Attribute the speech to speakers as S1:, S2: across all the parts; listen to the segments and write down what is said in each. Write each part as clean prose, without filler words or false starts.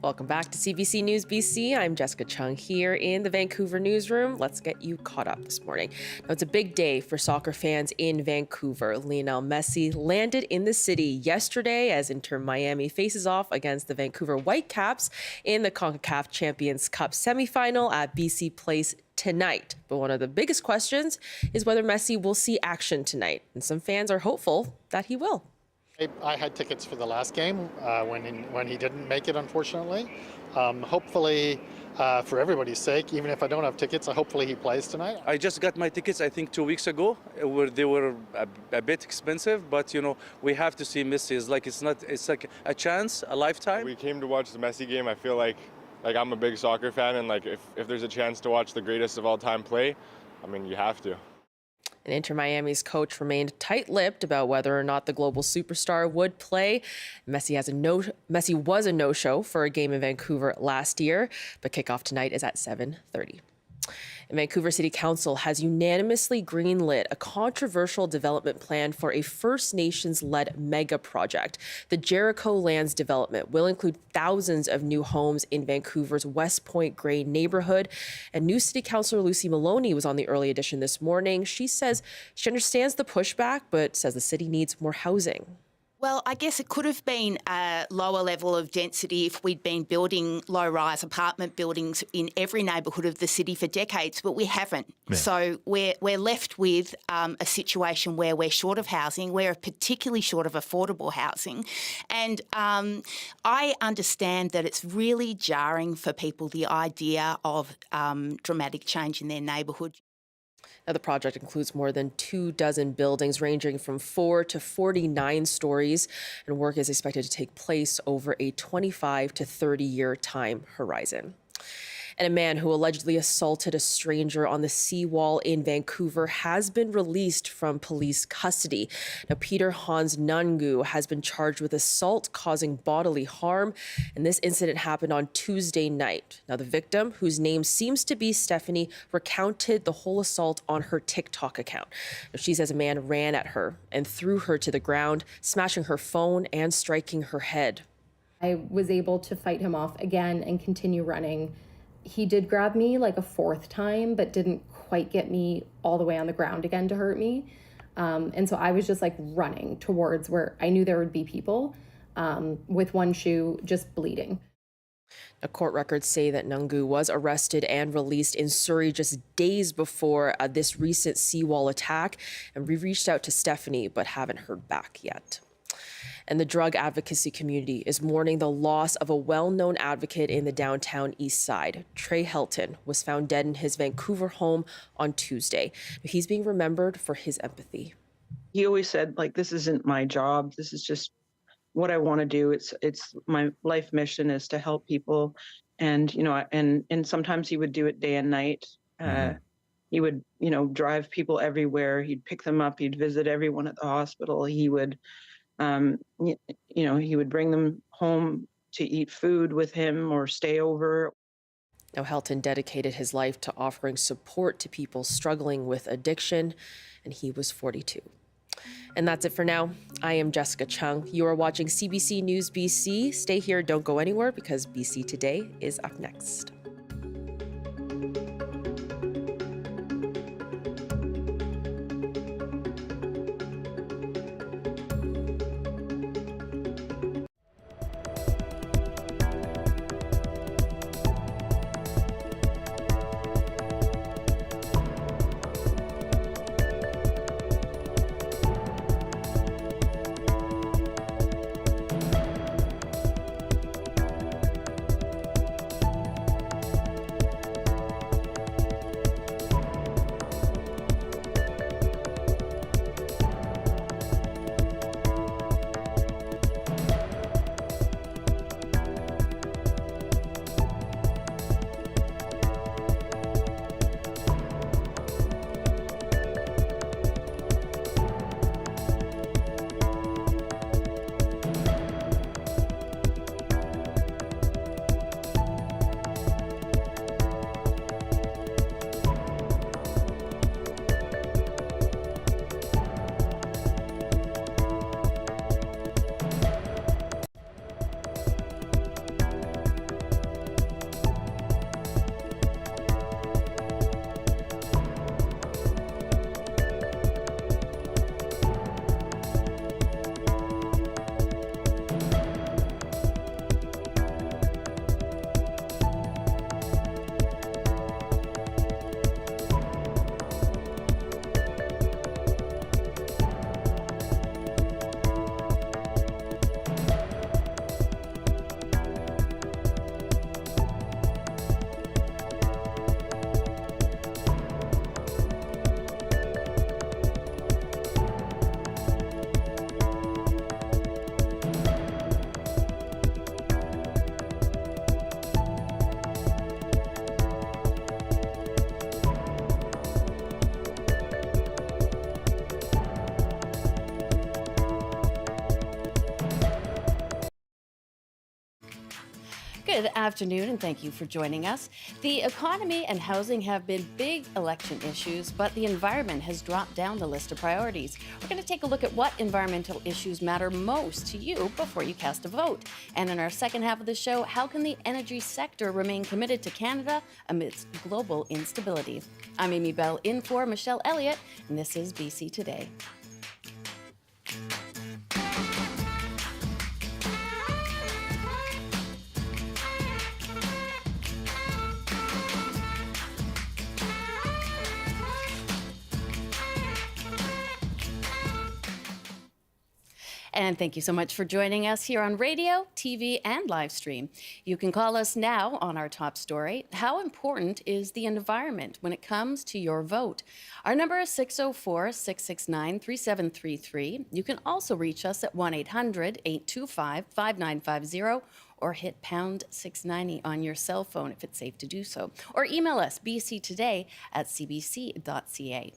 S1: Welcome back to CBC News BC. I'm Jessica Chung here in the Vancouver newsroom. Let's get you caught up this morning. Now, it's a big day for soccer fans in Vancouver. Lionel Messi landed in the city yesterday as Inter Miami faces off against the Vancouver Whitecaps in the CONCACAF Champions Cup semifinal at BC Place tonight. But one of the biggest questions is whether Messi will see action tonight, and some fans are hopeful that he will.
S2: I had tickets for the last game when he didn't make it, unfortunately. Hopefully, for everybody's sake, even if I don't have tickets, hopefully he plays tonight.
S3: I just got my tickets, I think, 2 weeks ago. They were a bit expensive, but we have to see Messi. It's like a chance, a lifetime.
S4: We came to watch the Messi game. I feel like I'm a big soccer fan, and if there's a chance to watch the greatest of all time play, I mean, you have to.
S1: And Inter Miami's coach remained tight-lipped about whether or not the global superstar would play. Messi was a no-show for a game in Vancouver last year, but kickoff tonight is at 7:30. And Vancouver City Council has unanimously greenlit a controversial development plan for a First Nations-led mega project. The Jericho Lands development will include thousands of new homes in Vancouver's West Point Grey neighborhood. And new City Councillor Lucy Maloney was on the early edition this morning. She says she understands the pushback, but says the city needs more housing.
S5: Well, I guess it could have been a lower level of density if we'd been building low-rise apartment buildings in every neighbourhood of the city for decades, but we haven't. Yeah. So we're left with a situation where we're short of housing. We're particularly short of affordable housing. And I understand that it's really jarring for people, the idea of dramatic change in their neighbourhood.
S1: Now, the project includes more than 24 buildings ranging from 4 to 49 stories, and work is expected to take place over a 25 to 30-year time horizon. And a man who allegedly assaulted a stranger on the seawall in Vancouver has been released from police custody. Now, Peter Hans Nungu has been charged with assault causing bodily harm, and this incident happened on Tuesday night. Now, the victim, whose name seems to be Stephanie, recounted the whole assault on her TikTok account. Now, she says a man ran at her and threw her to the ground, smashing her phone and striking her head.
S6: I was able to fight him off again and continue running. He did grab me like a fourth time, but didn't quite get me all the way on the ground again to hurt me. And so I was just like running towards where I knew there would be people with one shoe just bleeding.
S1: Now, court records say that Nungu was arrested and released in Surrey just days before this recent seawall attack. And we reached out to Stephanie, but haven't heard back yet. And the drug advocacy community is mourning the loss of a well-known advocate in the downtown east side. Trey Helton was found dead in his Vancouver home on Tuesday. He's being remembered for his empathy.
S7: He always said, this isn't my job. This is just what I want to do. It's my life mission is to help people. And, and sometimes he would do it day and night. He would, drive people everywhere. He'd pick them up. He'd visit everyone at the hospital. He would he would bring them home to eat food with him or stay over.
S1: Now, Helton dedicated his life to offering support to people struggling with addiction, and he was 42. And that's it for now. I am Jessica Chung. You are watching CBC News BC. Stay here, don't go anywhere, because BC Today is up next.
S8: Good afternoon, and thank you for joining us. The economy and housing have been big election issues, but the environment has dropped down the list of priorities. We're going to take a look at what environmental issues matter most to you before you cast a vote. And in our second half of the show, how can the energy sector remain committed to Canada amidst global instability? I'm Amy Bell in for Michelle Elliott, and this is BC Today. And thank you so much for joining us here on radio, TV, and live stream. You can call us now on our top story. How important is the environment when it comes to your vote? Our number is 604-669-3733. You can also reach us at 1-800-825-5950 or hit pound 690 on your cell phone if it's safe to do so. Or email us bctoday@cbc.ca.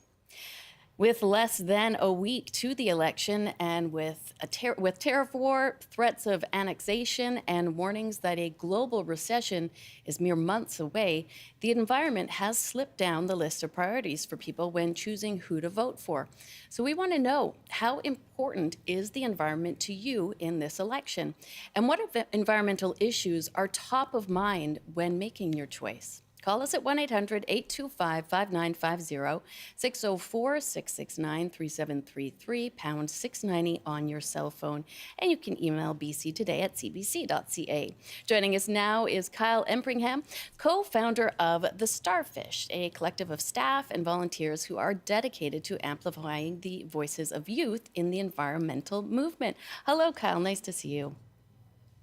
S8: With less than a week to the election and with tariff war, threats of annexation, and warnings that a global recession is mere months away, the environment has slipped down the list of priorities for people when choosing who to vote for. So we want to know, how important is the environment to you in this election? And what environmental issues are top of mind when making your choice? Call us at 1-800-825-5950, 604-669-3733, pound 690 on your cell phone, and you can email bctoday@cbc.ca. Joining us now is Kyle Empringham, co-founder of the Starfish, a collective of staff and volunteers who are dedicated to amplifying the voices of youth in the environmental movement. Hello, Kyle. Nice to see you.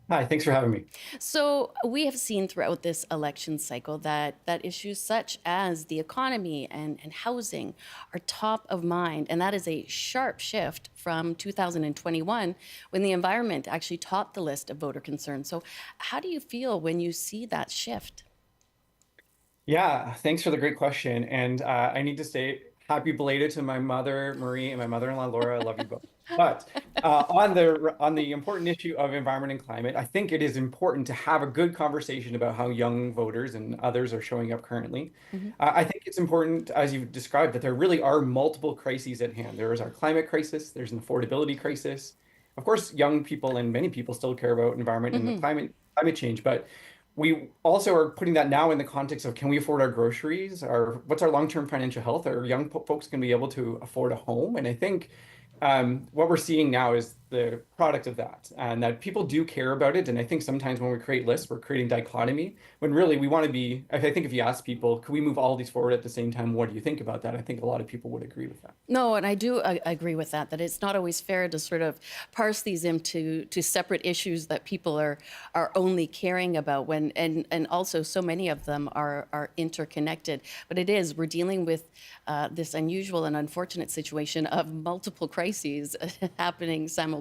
S9: Hi, thanks for having me.
S8: So we have seen throughout this election cycle that issues such as the economy and housing are top of mind, and that is a sharp shift from 2021 when the environment actually topped the list of voter concerns. So how do you feel when you see that shift?
S9: Yeah, thanks for the great question. And I need to say happy belated to my mother, Marie, and my mother-in-law, Laura. I love you both. But on the important issue of environment and climate, I think it is important to have a good conversation about how young voters and others are showing up currently. I think it's important, as you've described, that there really are multiple crises at hand. There is our climate crisis, there's an affordability crisis. Of course, young people and many people still care about environment and the climate change, but we also are putting that now in the context of, can we afford our groceries? Or what's our long-term financial health? Are young folks going to be able to afford a home? And I think what we're seeing now is the product of that, and that people do care about it. And I think sometimes when we create lists, we're creating dichotomy, when really we want to be, I think if you ask people, can we move all these forward at the same time? What do you think about that? I think a lot of people would agree with that.
S8: No, and I do agree with that it's not always fair to sort of parse these into separate issues that people are only caring about when, and also so many of them are interconnected. But we're dealing with this unusual and unfortunate situation of multiple crises happening simultaneously,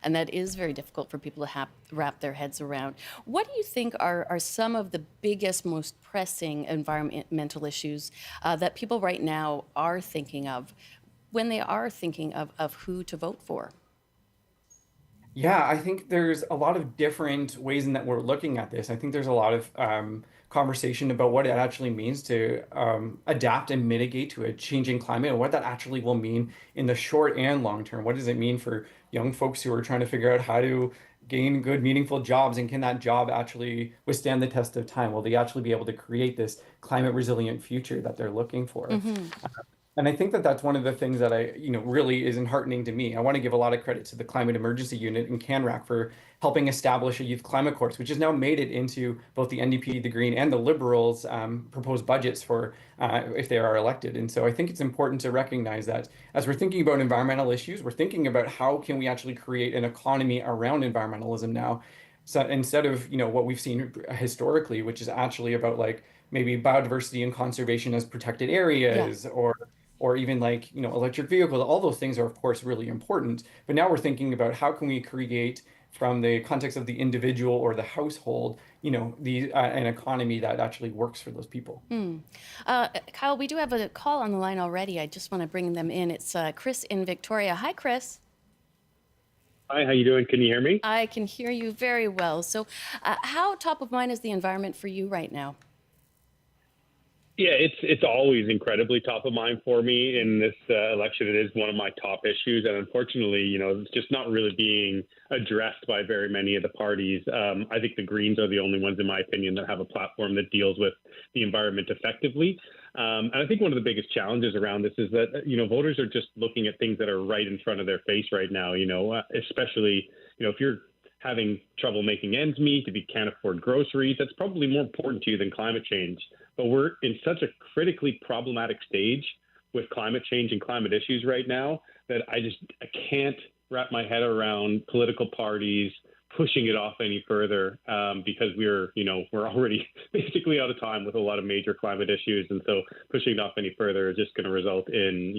S8: and that is very difficult for people to wrap their heads around. What do you think are some of the biggest, most pressing environmental issues that people right now are thinking of when they are thinking of who to vote for?
S9: Yeah, I think there's a lot of different ways in that we're looking at this. I think there's a lot of conversation about what it actually means to adapt and mitigate to a changing climate, and what that actually will mean in the short and long term. What does it mean for young folks who are trying to figure out how to gain good, meaningful jobs, and can that job actually withstand the test of time? Will they actually be able to create this climate resilient future that they're looking for? And I think that that's one of the things that really is heartening to me. I want to give a lot of credit to the Climate Emergency Unit in CanRAC for helping establish a youth climate course, which has now made it into both the NDP, the Green, and the Liberals' proposed budgets for if they are elected. And so I think it's important to recognize that as we're thinking about environmental issues, we're thinking about how can we actually create an economy around environmentalism now. So instead of what we've seen historically, which is actually about maybe biodiversity and conservation as protected areas, or even electric vehicles. All those things are of course really important, but now we're thinking about how can we create, from the context of the individual or the household, an economy that actually works for those people.
S8: Kyle, we do have a call on the line already. I just want to bring them in. It's Chris in Victoria. Hi, Chris.
S10: Hi, how you doing? Can you hear me?
S8: I can hear you very well. So, how top of mind is the environment for you right now?
S10: Yeah, it's always incredibly top of mind for me in this election. It is one of my top issues, and unfortunately, it's just not really being addressed by very many of the parties. I think the Greens are the only ones, in my opinion, that have a platform that deals with the environment effectively. And I think one of the biggest challenges around this is that voters are just looking at things that are right in front of their face right now. Especially if you're having trouble making ends meet, if you can't afford groceries, that's probably more important to you than climate change. But we're in such a critically problematic stage with climate change and climate issues right now that I can't wrap my head around political parties pushing it off any further because we're already basically out of time with a lot of major climate issues, and so pushing it off any further is just going to result in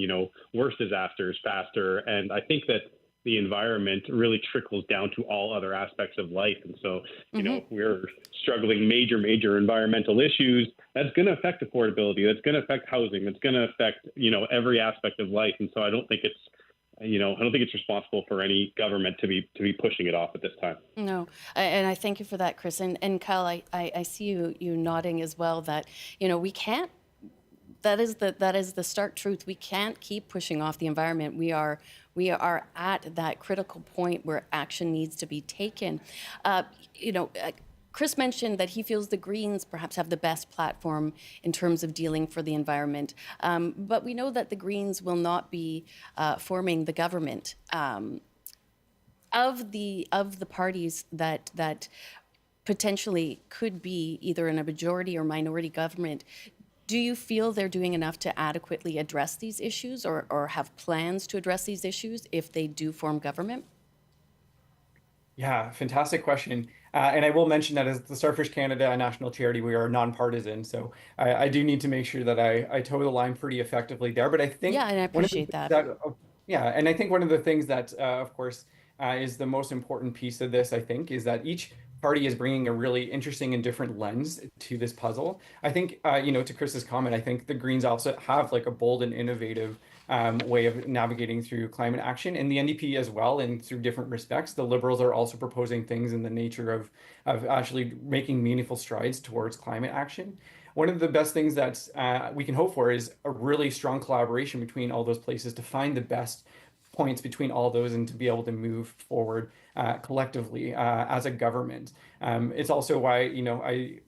S10: worse disasters faster. And I think that the environment really trickles down to all other aspects of life. And so, we're struggling major environmental issues. That's going to affect affordability. That's going to affect housing. That's going to affect, every aspect of life. And so I don't think it's responsible for any government to be pushing it off at this time.
S8: No, and I thank you for that, Chris. And Kyle, I see you nodding as well that we can't. That is the stark truth. We can't keep pushing off the environment. We are at that critical point where action needs to be taken. Chris mentioned that he feels the Greens perhaps have the best platform in terms of dealing for the environment. But we know that the Greens will not be forming the government. Of the parties that potentially could be either in a majority or minority government, do you feel they're doing enough to adequately address these issues or have plans to address these issues if they do form government?
S9: Yeah, fantastic question. And I will mention that as the Starfish Canada national charity, we are nonpartisan. So I do need to make sure that I toe the line pretty effectively there. But I think
S8: Yeah, and I
S9: one of the
S8: appreciate
S9: things
S8: that.
S9: yeah, and I think one of the things that, of course, is the most important piece of this, I think, is that each party is bringing a really interesting and different lens to this puzzle. I think, to Chris's comment, I think the Greens also have like a bold and innovative way of navigating through climate action, and the NDP as well, and through different respects. The Liberals are also proposing things in the nature of actually making meaningful strides towards climate action. One of the best things that we can hope for is a really strong collaboration between all those places to find the best points between all those and to be able to move forward collectively as a government. It's also why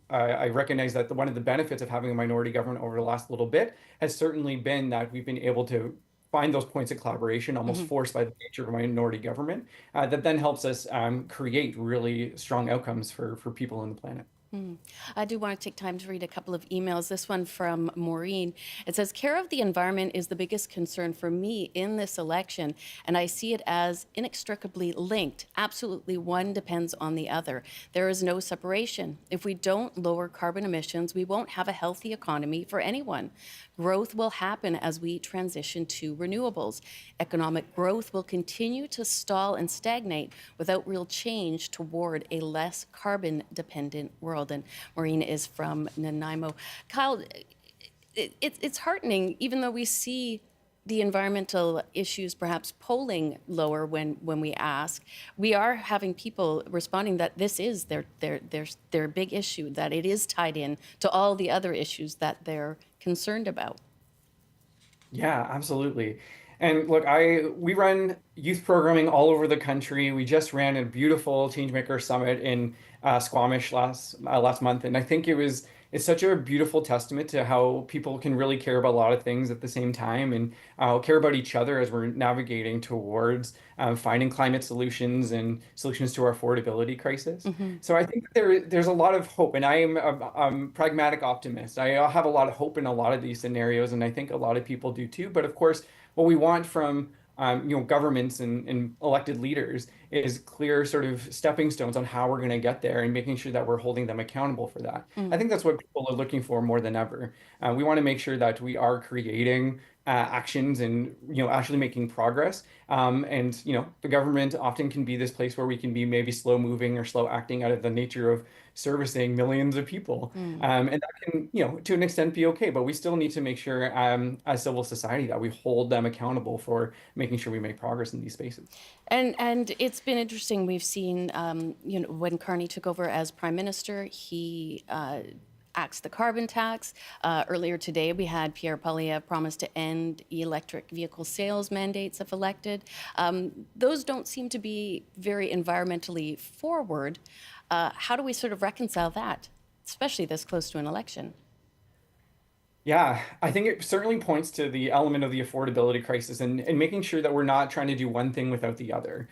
S9: I recognize that one of the benefits of having a minority government over the last little bit has certainly been that we've been able to find those points of collaboration, almost forced by the nature of a minority government, that then helps us create really strong outcomes for people on the planet.
S8: I do want to take time to read a couple of emails. This one from Maureen. It says, care of the environment is the biggest concern for me in this election, and I see it as inextricably linked. Absolutely, one depends on the other. There is no separation. If we don't lower carbon emissions, we won't have a healthy economy for anyone. Growth will happen as we transition to renewables. Economic growth will continue to stall and stagnate without real change toward a less carbon-dependent world. And Maureen is from Nanaimo. Kyle, it's heartening, even though we see the environmental issues perhaps polling lower when we ask, we are having people responding that this is their big issue, that it is tied in to all the other issues that they're concerned about.
S9: Yeah, absolutely. And look, we run youth programming all over the country. We just ran a beautiful Changemaker Summit in Squamish last month, and I think it's such a beautiful testament to how people can really care about a lot of things at the same time and care about each other as we're navigating towards finding climate solutions and solutions to our affordability crisis. So I think there's a lot of hope, and I am a pragmatic optimist. I have a lot of hope in a lot of these scenarios, and I think a lot of people do too. But of course, what we want from governments and elected leaders is clear sort of stepping stones on how we're going to get there and making sure that we're holding them accountable for that. I think that's what people are looking for more than ever. We want to make sure that we are creating actions and actually making progress. And the government often can be this place where we can be maybe slow moving or slow acting out of the nature of servicing millions of people. And that can, to an extent be okay, but we still need to make sure as civil society that we hold them accountable for making sure we make progress in these spaces.
S8: And it's been interesting. We've seen, when Carney took over as Prime Minister, he axed the carbon tax. Earlier today, we had Pierre Poilievre promise to end electric vehicle sales mandates if elected. Those don't seem to be very environmentally forward. How do we sort of reconcile that, especially this close to an election?
S9: Yeah, I think it certainly points to the element of the affordability crisis and making sure that we're not trying to do one thing without the other.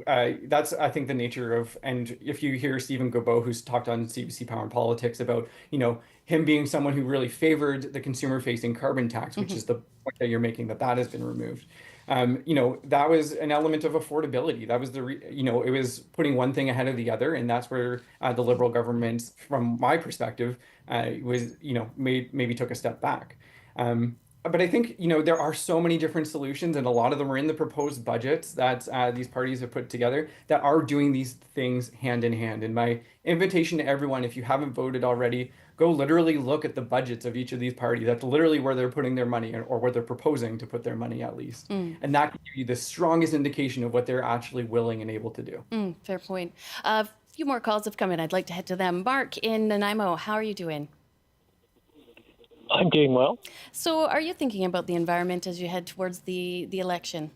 S9: That's, I think, the nature of, and if you hear Stephen Gobeau, who's talked on CBC Power and Politics about, him being someone who really favored the consumer-facing carbon tax, which is the point that you're making, that has been removed. That was an element of affordability. That was it was putting one thing ahead of the other, and that's where the Liberal government, from my perspective, was maybe took a step back. But I think there are so many different solutions, and a lot of them are in the proposed budgets that these parties have put together that are doing these things hand in hand. And my invitation to everyone, if you haven't voted already, go literally look at the budgets of each of these parties. That's literally where they're putting their money, or where they're proposing to put their money at least. And that can give you the strongest indication of what they're actually willing and able to do.
S8: Fair point. A few more calls have come in. I'd like to head to them. Mark in Nanaimo, how are you doing?
S11: I'm doing well.
S8: So are you thinking about the environment as you head towards the election?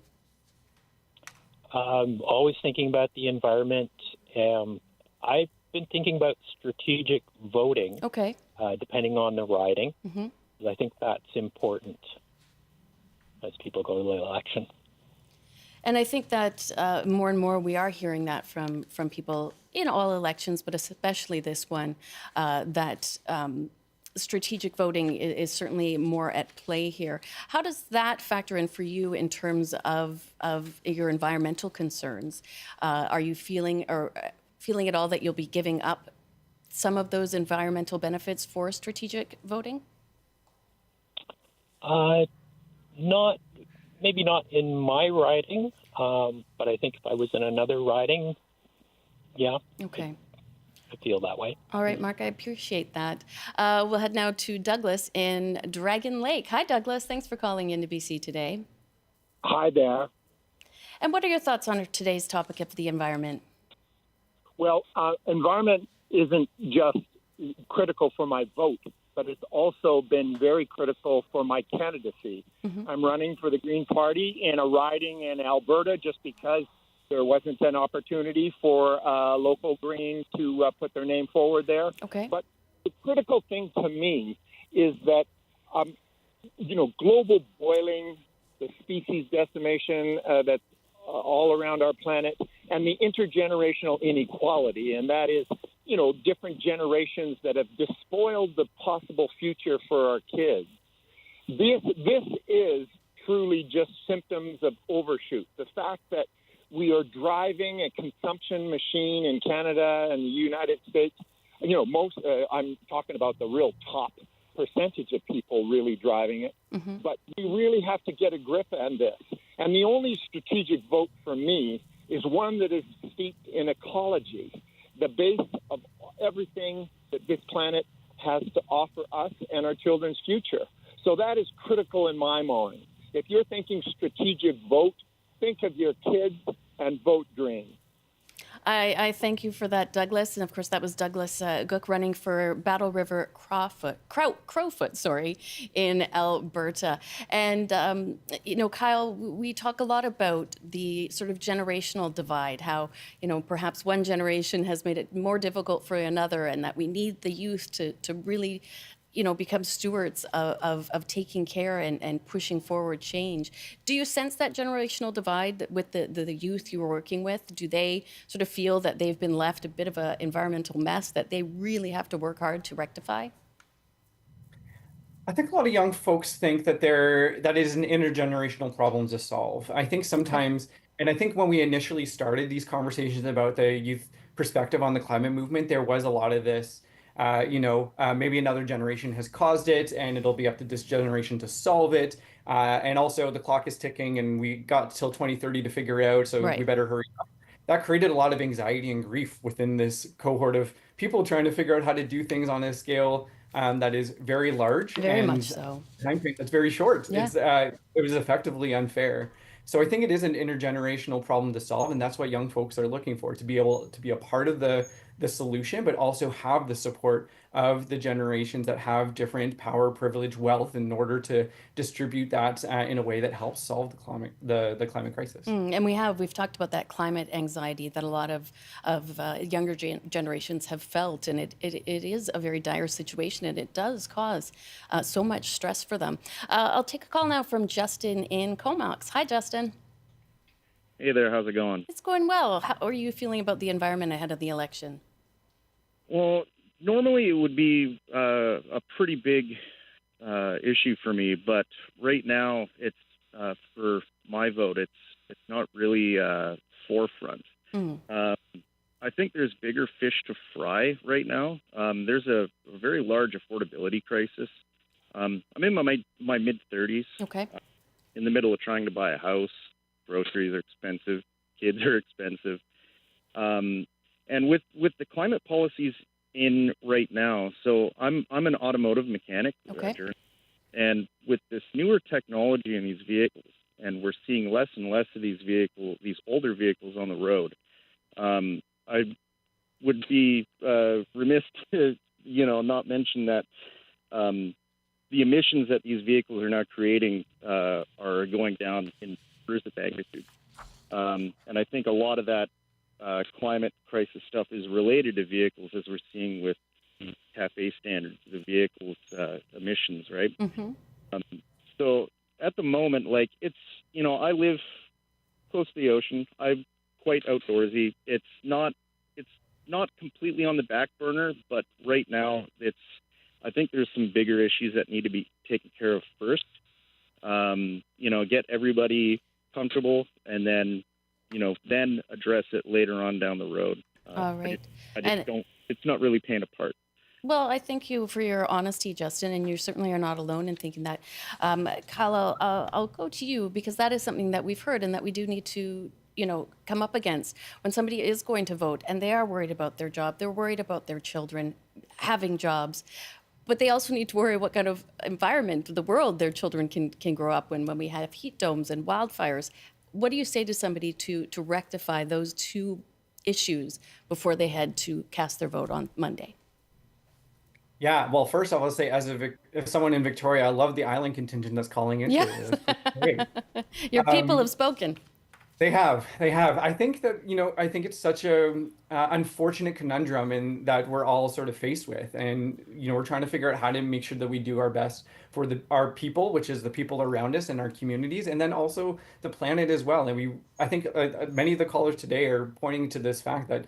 S11: Always thinking about the environment. I've been thinking about strategic voting.
S8: Okay.
S11: Depending on the riding. I think that's important as people go to the election.
S8: And I think that more and more we are hearing that from people in all elections, but especially this one, that strategic voting is certainly more at play here. How does that factor in for you in terms of your environmental concerns? Are you feeling at all that you'll be giving up some of those environmental benefits for strategic voting?
S11: Maybe not in my riding, but I think if I was in another riding, yeah.
S8: Okay.
S11: I feel that way.
S8: All right, Mark, I appreciate that. We'll head now to Douglas in Dragon Lake. Hi, Douglas. Thanks for calling into BC today.
S12: Hi there.
S8: And what are your thoughts on today's topic of the environment?
S12: Well, environment isn't just critical for my vote, but it's also been very critical for my candidacy. I'm running for the Green Party in a riding in Alberta just because there wasn't an opportunity for local Greens to put their name forward there.
S8: Okay.
S12: But the critical thing to me is that, global boiling, the species decimation that's all around our planet, and the intergenerational inequality, and that is, different generations that have despoiled the possible future for our kids. This is truly just symptoms of overshoot. The fact that we are driving a consumption machine in Canada and the United States. I'm talking about the real top percentage of people really driving it. But we really have to get a grip on this. And the only strategic vote for me is one that is steeped in ecology, the base of everything that this planet has to offer us and our children's future. So that is critical in my mind. If you're thinking strategic vote, think of your kids and vote green.
S8: I thank you for that, Douglas. And of course, that was Douglas Gook running for Battle River Crowfoot, in Alberta. And, Kyle, we talk a lot about the sort of generational divide, how, perhaps one generation has made it more difficult for another, and that we need the youth to really become stewards of taking care and pushing forward change. Do you sense that generational divide with the youth you were working with? Do they sort of feel that they've been left a bit of an environmental mess that they really have to work hard to rectify?
S9: I think a lot of young folks think that that is an intergenerational problem to solve. I think sometimes, and I think when we initially started these conversations about the youth perspective on the climate movement, there was a lot of this maybe another generation has caused it and it'll be up to this generation to solve it. And also the clock is ticking and we got till 2030 to figure it out, so we
S8: Right.
S9: better hurry up. That created a lot of anxiety and grief within this cohort of people trying to figure out how to do things on a scale that is very large
S8: Very much
S9: and
S8: so.
S9: time frame that's very short.
S8: Yeah.
S9: It was effectively unfair. So I think it is an intergenerational problem to solve, and that's what young folks are looking for, to be able to be a part of the solution, but also have the support of the generations that have different power, privilege, wealth in order to distribute that in a way that helps solve the climate crisis.
S8: And we've talked about that climate anxiety that a lot of younger generations have felt, and it is a very dire situation, and it does cause so much stress for them. I'll take a call now from Justin in Comox. Hi, Justin.
S13: Hey there, how's it going?
S8: It's going well. How are you feeling about the environment ahead of the election?
S13: Well, normally it would be a pretty big issue for me, but right now it's for my vote. It's not really forefront. I think there's bigger fish to fry right now. There's a very large affordability crisis. I'm in my mid 30s.
S8: Okay.
S13: In the middle of trying to buy a house. Groceries are expensive. Kids are expensive. And with the climate policies in right now, so I'm an automotive mechanic.
S8: Okay.
S13: And with this newer technology in these vehicles, and we're seeing less and less of these older vehicles on the road, I would be remiss to, not mention that the emissions that these vehicles are now creating are going down in orders of magnitude. And I think a lot of that climate crisis stuff is related to vehicles, as we're seeing with CAFE standards, the vehicles' emissions, right?
S8: Mm-hmm.
S13: So at the moment, I live close to the ocean. I'm quite outdoorsy. It's not completely on the back burner, but right now I think there's some bigger issues that need to be taken care of first. Get everybody comfortable, and then address it later on down the road.
S8: All right.
S13: I just don't. It's not really paying a part.
S8: Well, I thank you for your honesty, Justin, and you certainly are not alone in thinking that. Kyle, I'll go to you, because that is something that we've heard and that we do need to come up against when somebody is going to vote and they are worried about their job, they're worried about their children having jobs, but they also need to worry what kind of environment, the world their children can grow up in when we have heat domes and wildfires. What do you say to somebody to rectify those two issues before they head to cast their vote on Monday?
S9: Yeah, well, first I will say, as someone in Victoria, I love the island contingent that's calling in.
S8: Yeah.
S9: Great.
S8: Your people have spoken.
S9: They have. I think that, I think it's such a unfortunate conundrum in that we're all sort of faced with. And, we're trying to figure out how to make sure that we do our best for our people, which is the people around us and our communities, and then also the planet as well. And I think many of the callers today are pointing to this fact that,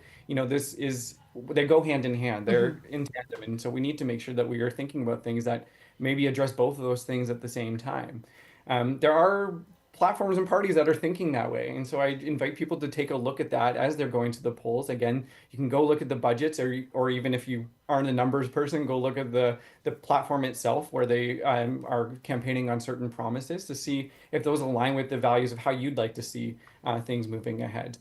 S9: they go hand in hand. They're in tandem. And so we need to make sure that we are thinking about things that maybe address both of those things at the same time. There are platforms and parties that are thinking that way. And so I invite people to take a look at that as they're going to the polls. Again, you can go look at the budgets, or even if you aren't a numbers person, go look at the platform itself, where they are campaigning on certain promises, to see if those align with the values of how you'd like to see things moving ahead.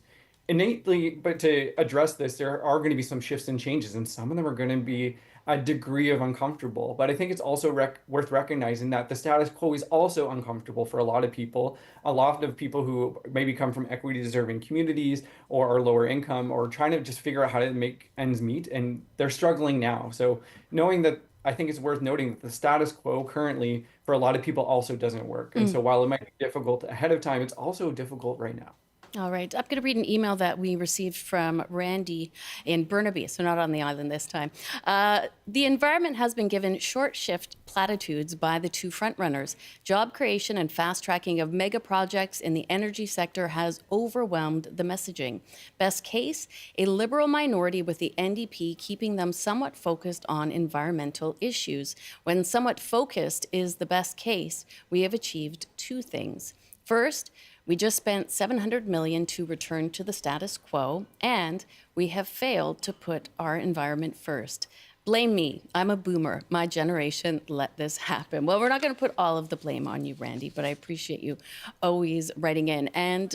S9: Innately, but to address this, there are going to be some shifts and changes, and some of them are going to be a degree of uncomfortable. But I think it's also worth recognizing that the status quo is also uncomfortable for a lot of people. A lot of people who maybe come from equity deserving communities or are lower income, or trying to just figure out how to make ends meet, and they're struggling now. So knowing that, I think it's worth noting that the status quo currently for a lot of people also doesn't work. And so while it might be difficult ahead of time, it's also difficult right now.
S8: All right. I'm going to read an email that we received from Randy in Burnaby, so not on the island this time. The environment has been given short shift platitudes by the two frontrunners. Job creation and fast tracking of mega projects in the energy sector has overwhelmed the messaging. Best case, a Liberal minority with the NDP keeping them somewhat focused on environmental issues. When somewhat focused is the best case, we have achieved two things. First, we just spent $700 million to return to the status quo, and we have failed to put our environment first. Blame me. I'm a boomer. My generation let this happen. Well, we're not going to put all of the blame on you, Randy, but I appreciate you always writing in. And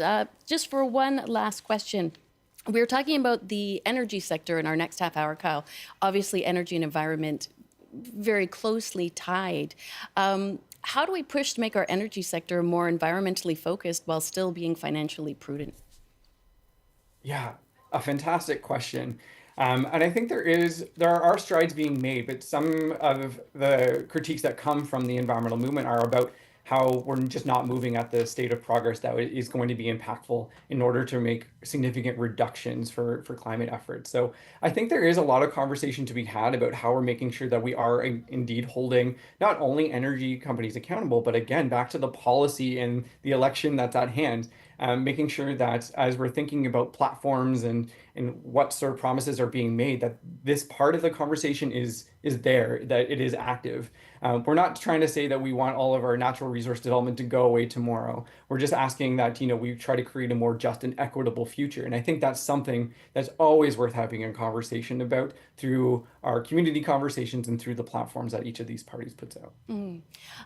S8: just for one last question, we were talking about the energy sector in our next half hour, Kyle. Obviously, energy and environment very closely tied. How do we push to make our energy sector more environmentally focused while still being financially prudent?
S9: Yeah, a fantastic question. And I think there are strides being made, but some of the critiques that come from the environmental movement are about how we're just not moving at the state of progress that is going to be impactful in order to make significant reductions for climate efforts. So I think there is a lot of conversation to be had about how we're making sure that we are indeed holding not only energy companies accountable, but again, back to the policy and the election that's at hand, making sure that as we're thinking about platforms and what sort of promises are being made, that this part of the conversation is there, that it is active. We're not trying to say that we want all of our natural resource development to go away tomorrow. We're just asking that, we try to create a more just and equitable future. And I think that's something that's always worth having a conversation about through our community conversations and through the platforms that each of these parties puts out.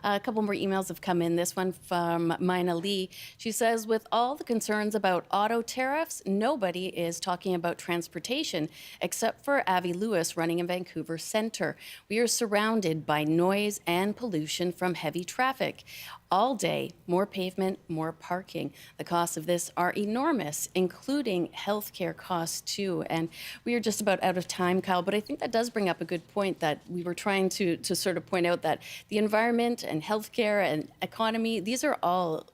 S8: A couple more emails have come in. This one from Mina Lee. She says, with all the concerns about auto tariffs, nobody is talking about transportation except for Avi Lewis running in Vancouver Centre. We are surrounded by noise and pollution from heavy traffic. All day, more pavement, more parking. The costs of this are enormous, including healthcare costs too. And we are just about out of time, Kyle, but I think that does bring up a good point that we were trying to sort of point out, that the environment and healthcare and economy, these are all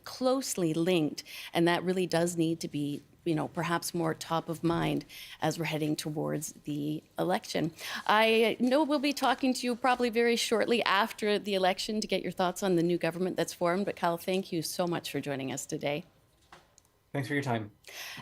S8: closely linked, and that really does need to be perhaps more top of mind as we're heading towards the election. I know we'll be talking to you probably very shortly after the election to get your thoughts on the new government that's formed. But Kyle, thank you so much for joining us today.
S9: Thanks for your time.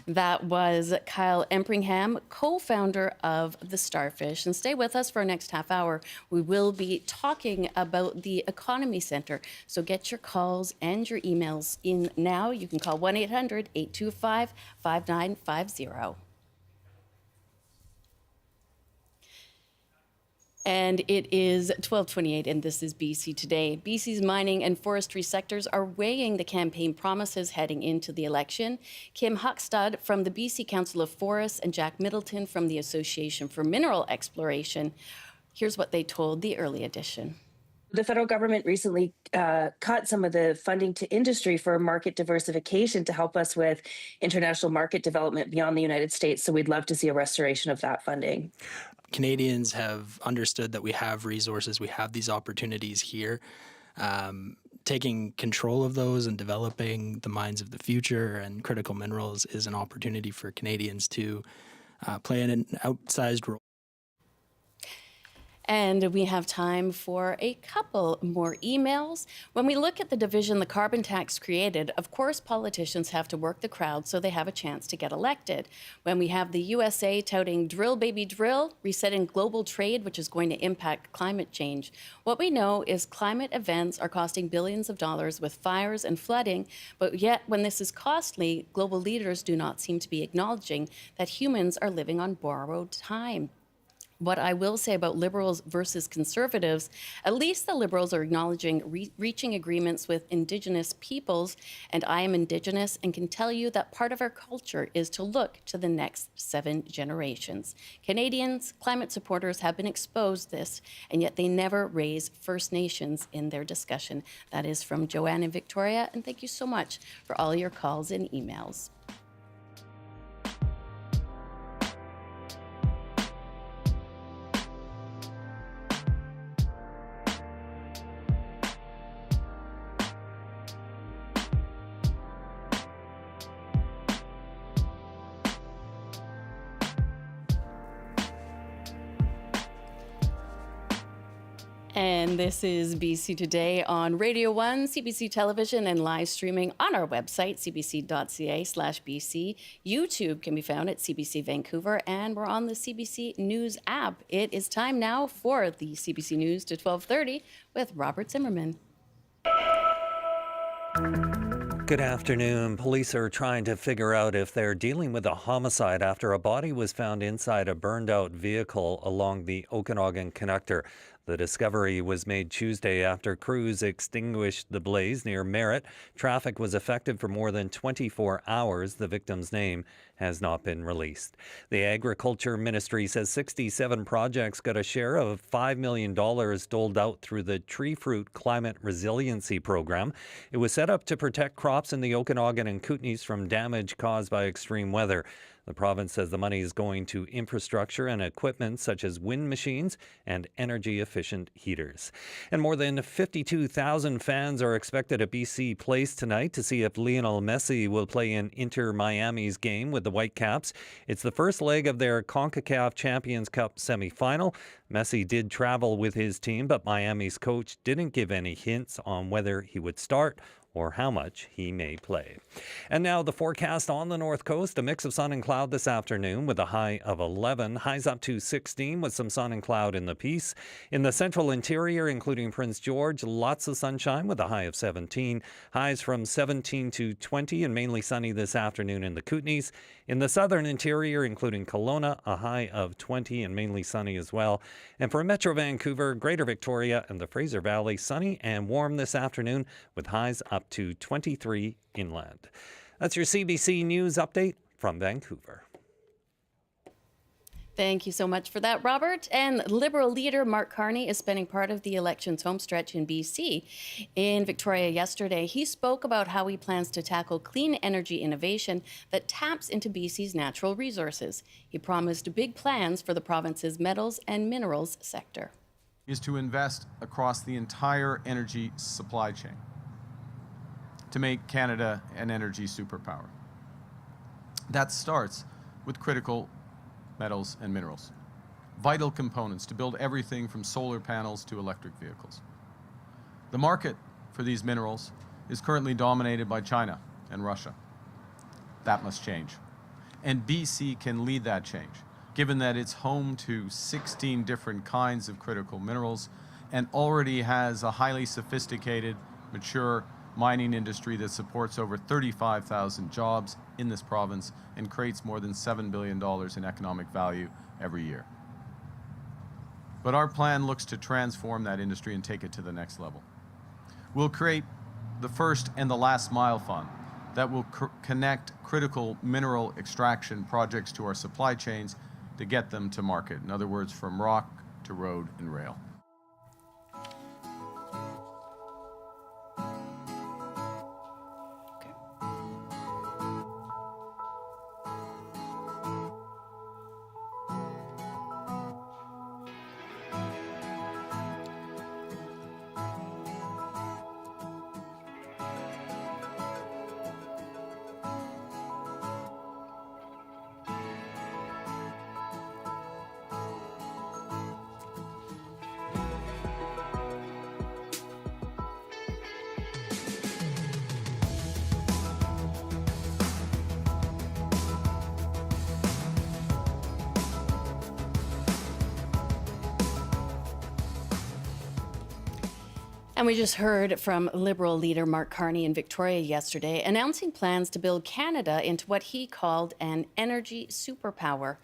S8: That was Kyle Empringham, co-founder of the Starfish. And stay with us for our next half hour. We will be talking about the Economy Center. So get your calls and your emails in now. You can call 1-800-825-5950. And it is 12:28, and this is BC Today. BC's mining and forestry sectors are weighing the campaign promises heading into the election. Kim Huckstad from the BC Council of Forests and Jack Middleton from the Association for Mineral Exploration. Here's what they told the Early Edition.
S14: The federal government recently cut some of the funding to industry for market diversification to help us with international market development beyond the United States. So we'd love to see a restoration of that funding.
S15: Canadians have understood that we have resources, we have these opportunities here. Taking control of those and developing the mines of the future and critical minerals is an opportunity for Canadians to play an outsized role.
S8: And we have time for a couple more emails. When we look at the division the carbon tax created, of course, politicians have to work the crowd so they have a chance to get elected. When we have the USA touting drill, baby, drill, resetting global trade, which is going to impact climate change, what we know is climate events are costing billions of dollars with fires and flooding, but yet when this is costly, global leaders do not seem to be acknowledging that humans are living on borrowed time. What I will say about Liberals versus Conservatives, at least the Liberals are acknowledging reaching agreements with Indigenous peoples, and I am Indigenous and can tell you that part of our culture is to look to the next 7 generations. Canadians, climate supporters have been exposed this, and yet they never raise First Nations in their discussion. That is from Joanne in Victoria, and thank you so much for all your calls and emails. And this is BC Today on Radio 1, CBC Television, and live streaming on our website, cbc.ca/BC. YouTube can be found at CBC Vancouver, and we're on the CBC News app. It is time now for the CBC News to 12:30 with Robert Zimmerman.
S16: Good afternoon. Police are trying to figure out if they're dealing with a homicide after a body was found inside a burned out vehicle along the Okanagan Connector. The discovery was made Tuesday after crews extinguished the blaze near Merritt. Traffic was affected for more than 24 hours. The victim's name has not been released. The Agriculture Ministry says 67 projects got a share of $5 million doled out through the Tree Fruit Climate Resiliency Program. It was set up to protect crops in the Okanagan and Kootenays from damage caused by extreme weather. The province says the money is going to infrastructure and equipment such as wind machines and energy-efficient heaters. And more than 52,000 fans are expected at BC Place tonight to see if Lionel Messi will play in Inter Miami's game with the Whitecaps. It's the first leg of their CONCACAF Champions Cup semifinal. Messi did travel with his team, but Miami's coach didn't give any hints on whether he would start or how much he may play. And now the forecast on the North Coast, a mix of sun and cloud this afternoon with a high of 11, highs up to 16 with some sun and cloud in the Peace. In the central interior, including Prince George, lots of sunshine with a high of 17, highs from 17 to 20 and mainly sunny this afternoon in the Kootenays. In the southern interior, including Kelowna, a high of 20 and mainly sunny as well. And for Metro Vancouver, Greater Victoria and the Fraser Valley, sunny and warm this afternoon with highs up to 23 inland. That's your CBC News update from Vancouver.
S8: Thank you so much for that, Robert. And Liberal leader Mark Carney is spending part of the election's homestretch in BC. In Victoria yesterday, he spoke about how he plans to tackle clean energy innovation that taps into BC's natural resources. He promised big plans for the province's metals and minerals sector.
S17: Is to invest across the entire energy supply chain to make Canada an energy superpower. That starts with critical metals and minerals, vital components to build everything from solar panels to electric vehicles. The market for these minerals is currently dominated by China and Russia. That must change. And BC can lead that change, given that it's home to 16 different kinds of critical minerals and already has a highly sophisticated, mature mining industry that supports over 35,000 jobs in this province and creates more than $7 billion in economic value every year. But our plan looks to transform that industry and take it to the next level. We'll create the first and the last mile fund that will connect critical mineral extraction projects to our supply chains to get them to market. In other words, from rock to road and rail.
S8: And we just heard from Liberal leader Mark Carney in Victoria yesterday, announcing plans to build Canada into what he called an energy superpower.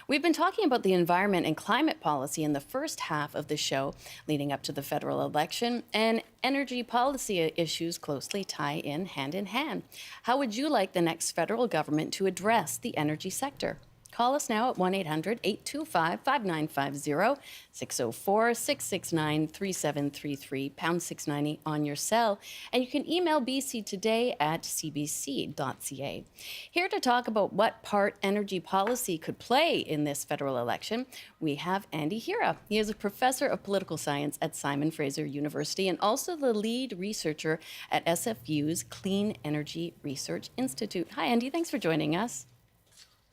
S8: We've been talking about the environment and climate policy in the first half of the show, leading up to the federal election, and energy policy issues closely tie in hand. How would you like the next federal government to address the energy sector? Call us now at 1-800-825-5950, 604-669-3733, pound 690 on your cell. And you can email bctoday@cbc.ca. Here to talk about what part energy policy could play in this federal election, we have Andy Hira. He is a professor of political science at Simon Fraser University and also the lead researcher at SFU's Clean Energy Research Institute. Hi, Andy. Thanks for joining us.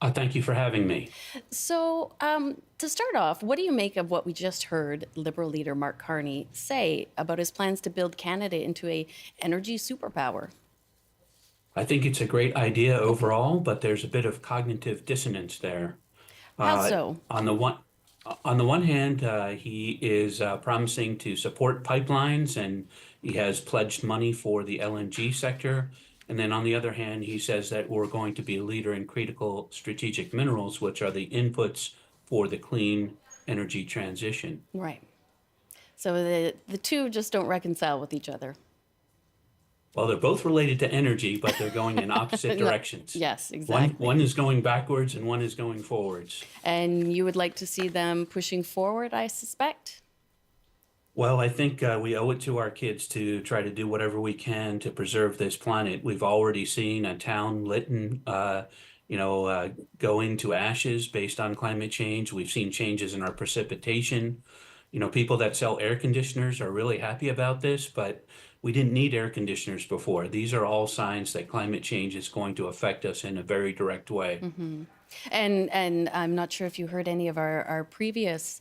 S18: Thank you for having me.
S8: So, to start off, what do you make of what we just heard Liberal leader Mark Carney say about his plans to build Canada into an energy superpower?
S18: I think it's a great idea overall, but there's a bit of cognitive dissonance there.
S8: How so?
S18: On the one hand, he is promising to support pipelines, and he has pledged money for the LNG sector. And then on the other hand, he says that we're going to be a leader in critical strategic minerals, which are the inputs for the clean energy transition.
S8: Right. So the two just don't reconcile with each other.
S18: Well, they're both related to energy, but they're going in opposite
S8: No,
S18: directions.
S8: yes, exactly.
S18: One is going backwards and one is going forwards.
S8: And you would like to see them pushing forward, I suspect?
S18: Well, I think we owe it to our kids to try to do whatever we can to preserve this planet. We've already seen a town, Lytton, go into ashes based on climate change. We've seen changes in our precipitation. People that sell air conditioners are really happy about this, but we didn't need air conditioners before. These are all signs that climate change is going to affect us in a very direct way.
S8: Mm-hmm. And I'm not sure if you heard any of our previous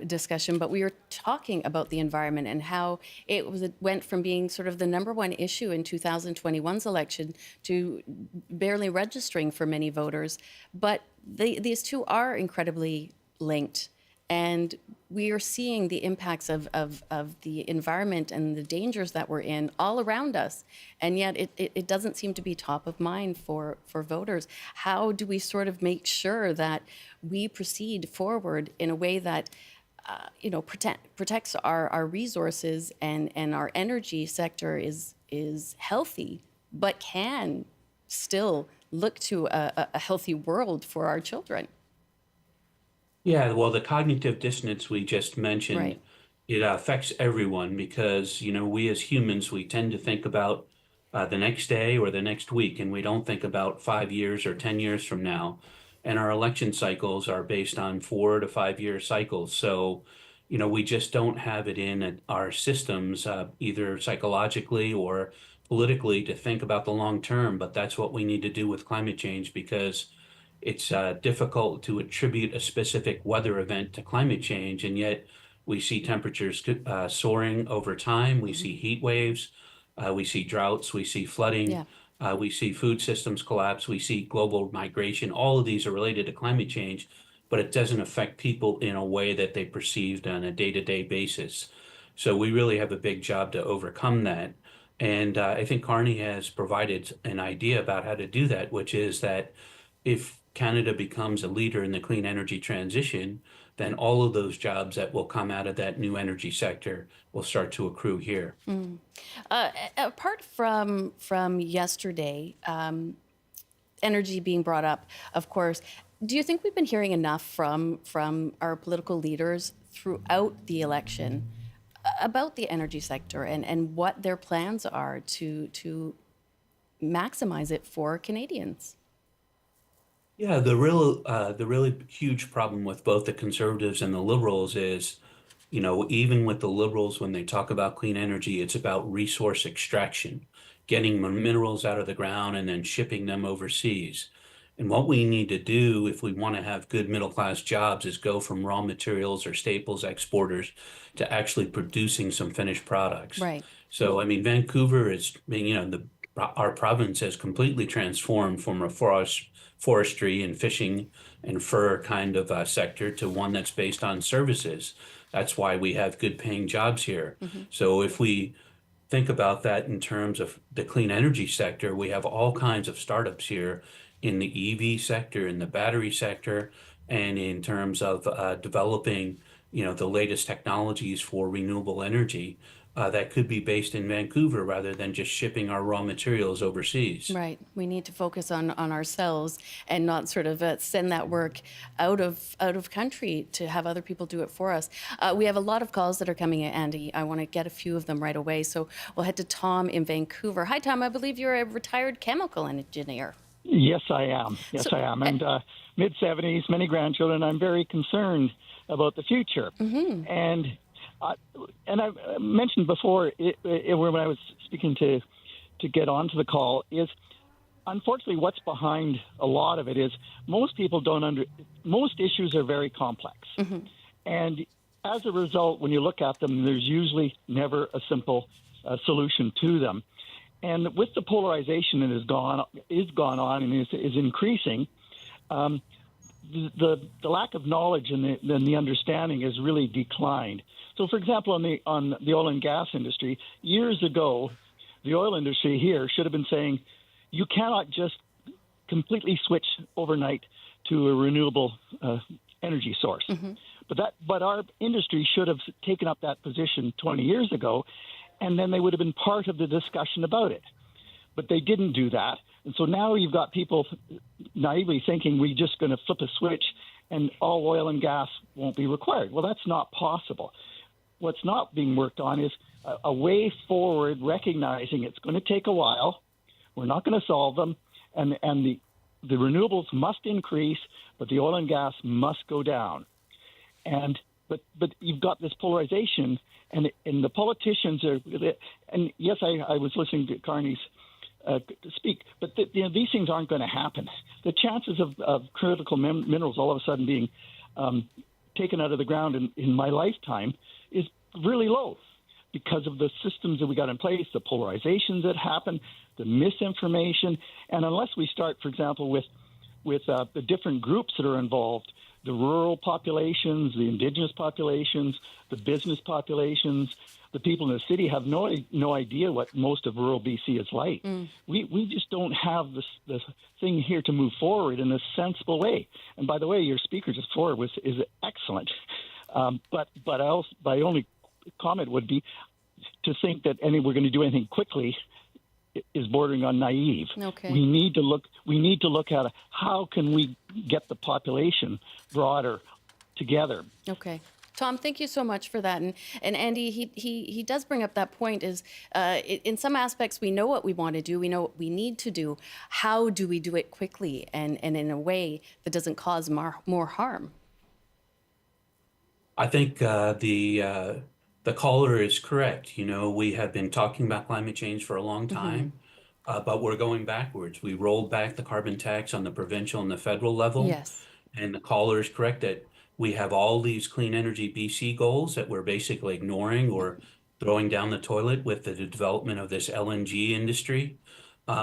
S8: discussion, but we were talking about the environment and how it went from being sort of the number one issue in 2021's election to barely registering for many voters. But these two are incredibly linked. And we are seeing the impacts of the environment and the dangers that we're in all around us. And yet it doesn't seem to be top of mind for voters. How do we sort of make sure that we proceed forward in a way that protects our resources and our energy sector is healthy, but can still look to a healthy world for our children?
S18: Yeah, well, the cognitive dissonance we just mentioned,
S8: Right.
S18: it affects everyone because, we as humans, we tend to think about the next day or the next week, and we don't think about 5 years or 10 years from now. And our election cycles are based on 4 to 5 year cycles. So, we just don't have it in our systems, either psychologically or politically, to think about the long term. But that's what we need to do with climate change because it's difficult to attribute a specific weather event to climate change, and yet we see temperatures soaring over time. We see heat waves, we see droughts, we see flooding, we see food systems collapse, we see global migration. All of these are related to climate change, but it doesn't affect people in a way that they perceived on a day-to-day basis. So we really have a big job to overcome that. And I think Carney has provided an idea about how to do that, which is that if Canada becomes a leader in the clean energy transition, then all of those jobs that will come out of that new energy sector will start to accrue here.
S8: Mm. Apart from yesterday, energy being brought up, of course, do you think we've been hearing enough from our political leaders throughout the election about the energy sector and what their plans are to maximize it for Canadians?
S18: Yeah, the really huge problem with both the conservatives and the liberals is, even with the liberals, when they talk about clean energy, it's about resource extraction, getting minerals out of the ground and then shipping them overseas. And what we need to do if we want to have good middle-class jobs is go from raw materials or staples exporters to actually producing some finished products.
S8: Right.
S18: So, I mean, Vancouver is, our province has completely transformed from a forestry and fishing and fur kind of sector to one that's based on services. That's why we have good paying jobs here.
S8: Mm-hmm.
S18: So if we think about that in terms of the clean energy sector, we have all kinds of startups here in the EV sector, in the battery sector, and in terms of developing, the latest technologies for renewable energy that could be based in Vancouver rather than just shipping our raw materials overseas.
S8: Right. We need to focus on ourselves and not sort of send that work out of country to have other people do it for us. We have a lot of calls that are coming in, Andy. I want to get a few of them right away. So we'll head to Tom in Vancouver. Hi, Tom. I believe you're a retired chemical engineer.
S19: Yes, I am. And mid-70s, many grandchildren. I'm very concerned about the future.
S8: Mm-hmm.
S19: And I mentioned before when I was speaking to get onto the call is, unfortunately, what's behind a lot of it is most people most issues are very complex.
S8: Mm-hmm.
S19: And as a result, when you look at them, there's usually never a simple solution to them. And with the polarization that has gone on and is increasing, the lack of knowledge and the understanding has really declined. So, for example, on the oil and gas industry, years ago, the oil industry here should have been saying, you cannot just completely switch overnight to a renewable energy source. But our industry should have taken up that position 20 years ago, and then they would have been part of the discussion about it. But they didn't do that. And so now you've got people naively thinking we're just going to flip a switch and all oil and gas won't be required. Well, that's not possible. What's not being worked on is a way forward, recognizing it's going to take a while. We're not going to solve them. And the renewables must increase, but the oil and gas must go down. But you've got this polarization, and the politicians are. And yes, I was listening to Carney's speak, but these things aren't going to happen. The chances of critical minerals all of a sudden being taken out of the ground in my lifetime is really low because of the systems that we got in place, the polarizations that happen, the misinformation, and unless we start, for example, with the different groups that are involved, the rural populations, the indigenous populations, the business populations, the people in the city have no idea what most of rural BC is like. We just don't have this thing here to move forward in a sensible way. And by the way, your speaker just before is excellent. But my only comment would be to think that we're going to do anything quickly is bordering on naive.
S8: Okay.
S19: We need to look at how can we get the population broader together.
S8: Okay. Tom, thank you so much for that. And Andy, he does bring up that point is in some aspects we know what we want to do, we know what we need to do. How do we do it quickly and in a way that doesn't cause more harm?
S18: I think the caller is correct. We have been talking about climate change for a long time, but we're going backwards. We rolled back the carbon tax on the provincial and the federal level.
S8: Yes.
S18: And the caller is correct that we have all these clean energy BC goals that we're basically ignoring or throwing down the toilet with the development of this LNG industry.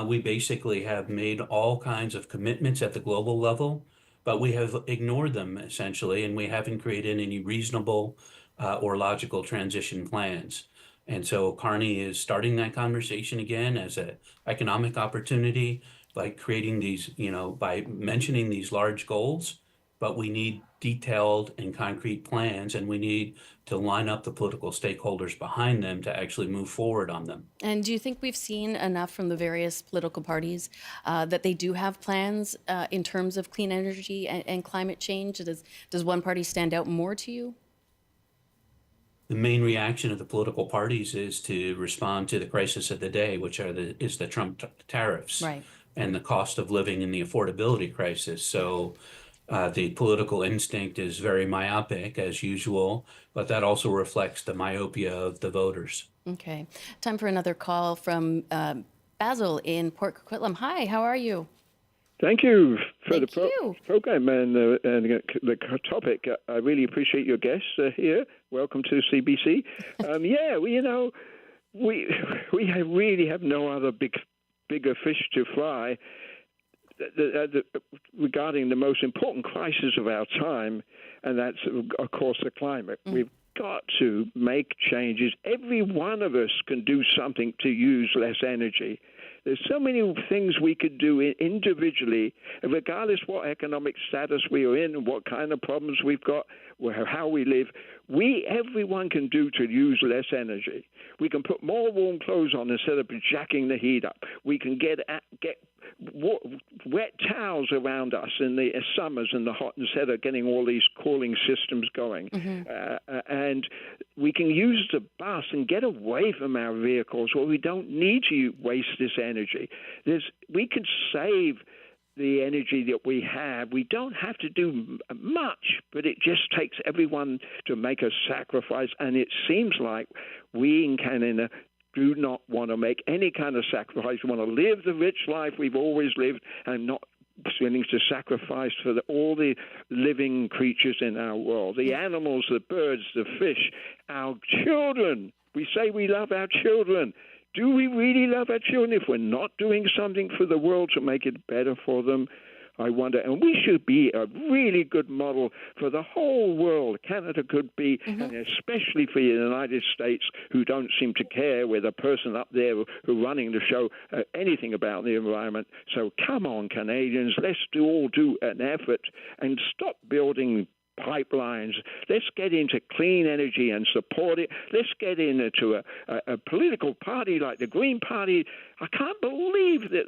S18: We basically have made all kinds of commitments at the global level, but we have ignored them essentially, and we haven't created any reasonable or logical transition plans. And so Carney is starting that conversation again as an economic opportunity by creating these, by mentioning these large goals, but we need detailed and concrete plans, and we need to line up the political stakeholders behind them to actually move forward on them.
S8: And do you think we've seen enough from the various political parties that they do have plans in terms of clean energy and climate change? Does one party stand out more to you?
S18: The main reaction of the political parties is to respond to the crisis of the day, which is the Trump tariffs,
S8: right,
S18: and the cost of living and the affordability crisis. So the political instinct is very myopic as usual, but that also reflects the myopia of the voters.
S8: Okay. Time for another call from Basil in Port Coquitlam. Hi, how are you?
S20: Thank you for the program and the topic. I really appreciate your guests here. Welcome to CBC. We really have no other bigger fish to fry regarding the most important crisis of our time, and that's, of course, the climate. We've got to make changes. Every one of us can do something to use less energy. There's so many things we could do individually, regardless what economic status we are in and what kind of problems we've got, how we live. Everyone can do to use less energy. We can put more warm clothes on instead of jacking the heat up. We can get wet towels around us in the summers and the hot instead of getting all these cooling systems going. And we can use the bus and get away from our vehicles where we don't need to waste this energy. We can save the energy that we have. We don't have to do much, but it just takes everyone to make a sacrifice. And it seems like we in Canada do not want to make any kind of sacrifice. We want to live the rich life we've always lived and not willing to sacrifice for all the living creatures in our world, the animals, the birds, the fish, our children. We say we love our children. Do we really love our children if we're not doing something for the world to make it better for them? I wonder, and we should be a really good model for the whole world. Canada could be, and especially for the United States, who don't seem to care with a person up there who running the show anything about the environment. So come on, Canadians, let's all do an effort and stop building pipelines. Let's get into clean energy and support it. Let's get into a political party like the Green Party. I can't believe that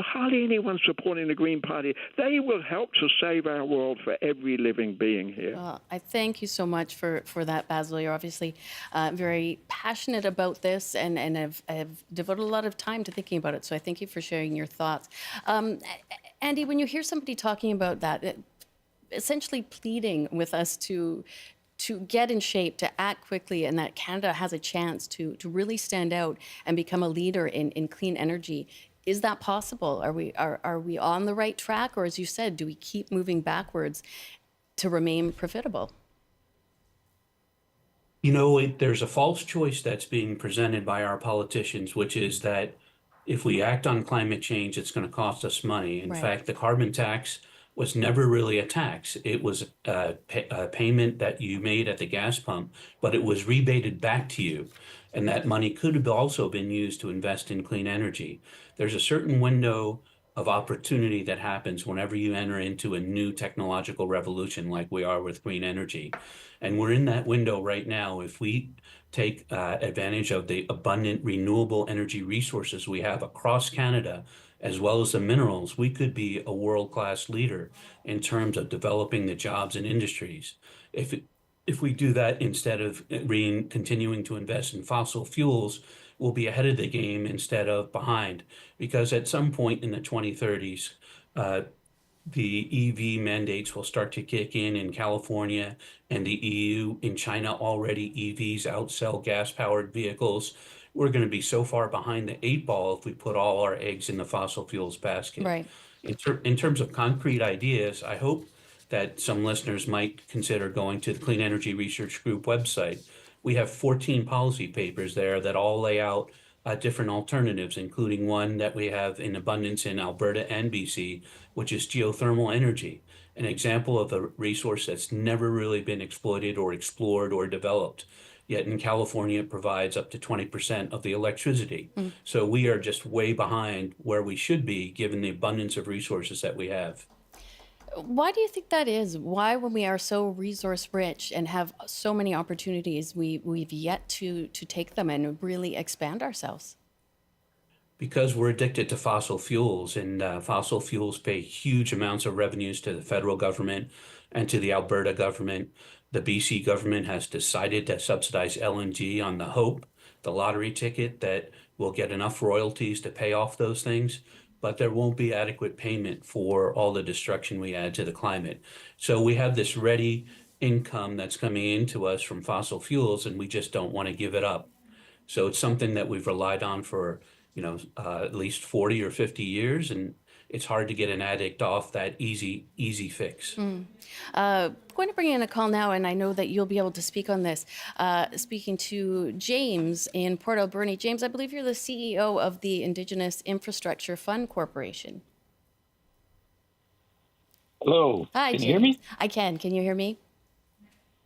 S20: hardly anyone supporting the Green Party. They will help to save our world for every living being here.
S8: Well, I thank you so much for that, Basil. You're obviously very passionate about this and have devoted a lot of time to thinking about it. So I thank you for sharing your thoughts. Andy, when you hear somebody talking about that, essentially pleading with us to get in shape, to act quickly, and that Canada has a chance to really stand out and become a leader in clean energy. Is that possible? Are we on the right track? Or as you said, do we keep moving backwards to remain profitable?
S18: You know, there's a false choice that's being presented by our politicians, which is that if we act on climate change, it's going to cost us money. In fact, the carbon tax was never really a tax. It was a payment that you made at the gas pump, but it was rebated back to you. And that money could have also been used to invest in clean energy. There's a certain window of opportunity that happens whenever you enter into a new technological revolution like we are with green energy. And we're in that window right now. If we take advantage of the abundant renewable energy resources we have across Canada, as well as the minerals, we could be a world-class leader in terms of developing the jobs and industries. If we do that instead of continuing to invest in fossil fuels, we'll be ahead of the game instead of behind. Because at some point in the 2030s, the EV mandates will start to kick in California and the EU. In China, already EVs outsell gas-powered vehicles. We're going to be so far behind the 8 ball if we put all our eggs in the fossil fuels basket.
S8: Right.
S18: In terms of concrete ideas, I hope that some listeners might consider going to the Clean Energy Research Group website. We have 14 policy papers there that all lay out different alternatives, including one that we have in abundance in Alberta and BC, which is geothermal energy, an example of a resource that's never really been exploited or explored or developed. Yet in California, it provides up to 20% of the electricity. So we are just way behind where we should be, given the abundance of resources that we have.
S8: Why do you think that is? Why, when we are so resource rich and have so many opportunities, we've yet to take them and really expand ourselves?
S18: Because we're addicted to fossil fuels, and fossil fuels pay huge amounts of revenues to the federal government and to the Alberta government. The BC government has decided to subsidize LNG on the hope, the lottery ticket, that we'll get enough royalties to pay off those things, but there won't be adequate payment for all the destruction we add to the climate. So we have this ready income that's coming into us from fossil fuels, and we just don't want to give it up. So it's something that we've relied on for, at least 40 or 50 years, and it's hard to get an addict off that easy fix.
S8: Going to bring in a call now, and I know that you'll be able to speak on this. Speaking to James in Port Alberni. James, I believe you're the CEO of the Indigenous Infrastructure Fund Corporation.
S21: Hello.
S8: Hi,
S21: can
S8: James.
S21: you hear me?
S8: I can. Can you hear me?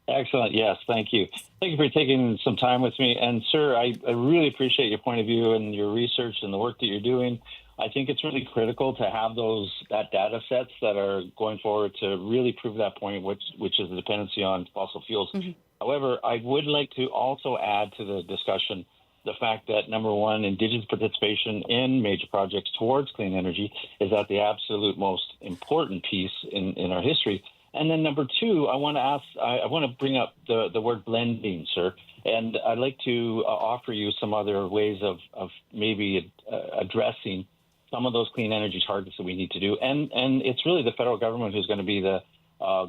S21: Excellent. Yes, thank you. Thank you for taking some time with me. And sir, I really appreciate your point of view and your research and the work that you're doing. I think it's really critical to have that data sets that are going forward to really prove that point, which is the dependency on fossil fuels. However, I would like to also add to the discussion the fact that, number one, Indigenous participation in major projects towards clean energy is at the absolute most important piece in our history. And then number two, I want to bring up the word blending, sir. And I'd like to offer you some other ways of maybe addressing some of those clean energy targets that we need to do. And it's really the federal government who's going to be the